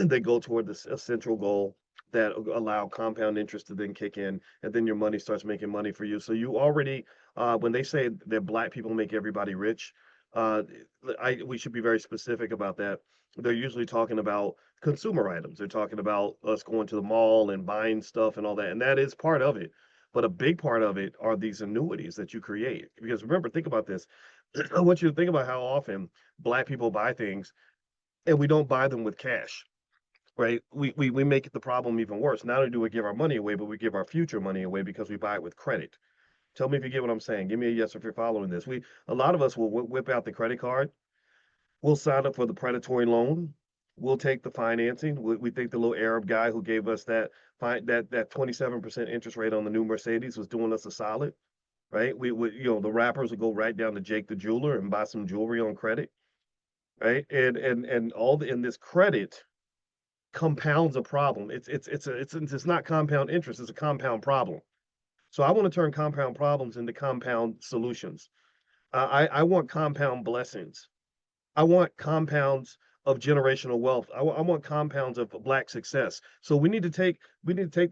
they go toward this a central goal that allow compound interest to then kick in, and then your money starts making money for you. So you already, when they say that black people make everybody rich, uh, we should be very specific about that. They're usually talking about consumer items. They're talking about us going to the mall and buying stuff and all that, and that is part of it. But a big part of it are these annuities that you create. Because remember, think about this. I want you to think about how often black people buy things and we don't buy them with cash, right? We make the problem even worse. Not only do we give our money away, but we give our future money away because we buy it with credit. Tell me if you get what I'm saying. Give me a yes if you're following this. A lot of us will whip out the credit card. We'll sign up for the predatory loan. We'll take the financing. We think the little Arab guy who gave us that 27% interest rate on the new Mercedes was doing us a solid, right? The rappers would go right down to Jake the jeweler and buy some jewelry on credit, right? And all in this credit compounds a problem. It's not compound interest, it's a compound problem. So I want to turn compound problems into compound solutions. I want compound blessings. I want compounds of generational wealth. I want compounds of black success. So we need to take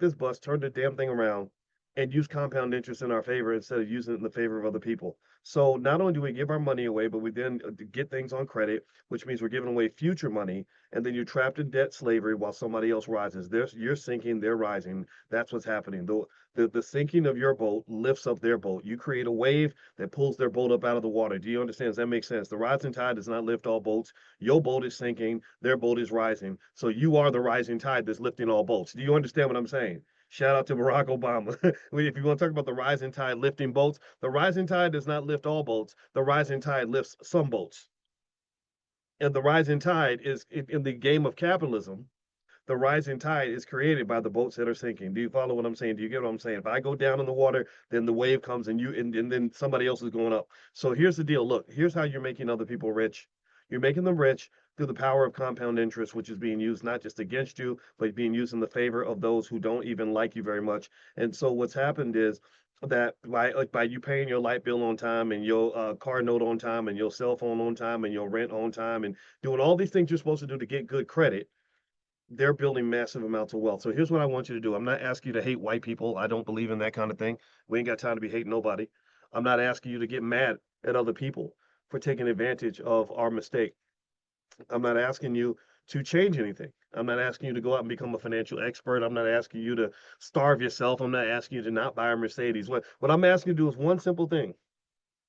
this bus, turn the damn thing around, and use compound interest in our favor instead of using it in the favor of other people. So not only do we give our money away, but we then get things on credit, which means we're giving away future money, and then you're trapped in debt slavery while somebody else rises. You're sinking, they're rising. That's what's happening. The sinking of your boat lifts up their boat. You create a wave that pulls their boat up out of the water. Do you understand? Does that make sense? The rising tide does not lift all boats. Your boat is sinking, their boat is rising. So you are the rising tide that's lifting all boats. Do you understand what I'm saying? Shout out to Barack Obama. If you want to talk about the rising tide lifting boats, the rising tide does not lift all boats. The rising tide lifts some boats. And the rising tide is in the game of capitalism. The rising tide is created by the boats that are sinking. Do you follow what I'm saying? Do you get what I'm saying? If I go down in the water, then the wave comes and then somebody else is going up. So here's the deal. Look, here's how you're making other people rich. You're making them rich through the power of compound interest, which is being used not just against you, but being used in the favor of those who don't even like you very much. And so what's happened is that by you paying your light bill on time and your car note on time and your cell phone on time and your rent on time and doing all these things you're supposed to do to get good credit, they're building massive amounts of wealth. So here's what I want you to do. I'm not asking you to hate white people. I don't believe in that kind of thing. We ain't got time to be hating nobody. I'm not asking you to get mad at other people for taking advantage of our mistake. I'm not asking you to change anything. I'm not asking you to go out and become a financial expert. I'm not asking you to starve yourself. I'm not asking you to not buy a Mercedes. What I'm asking you to do is one simple thing.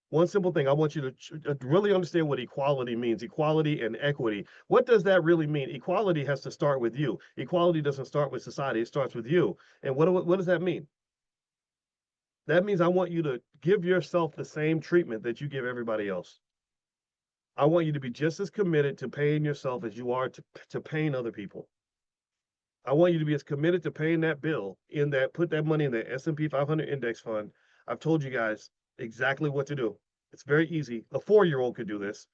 One simple thing. I want you to really understand what equality means. Equality and equity. What does that really mean? Equality has to start with you. Equality doesn't start with society. It starts with you. And what does that mean? That means I want you to give yourself the same treatment that you give everybody else. I want you to be just as committed to paying yourself as you are to paying other people. I want you to be as committed to paying that bill in that put that money in the S&P 500 index fund. I've told you guys exactly what to do. It's very easy. A 4-year-old could do this.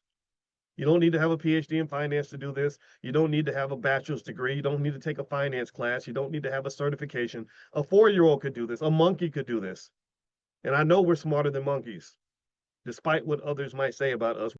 You don't need to have a PhD in finance to do this. You don't need to have a bachelor's degree. You don't need to take a finance class. You don't need to have a certification. A 4-year-old could do this. A monkey could do this. And I know we're smarter than monkeys, despite what others might say about us.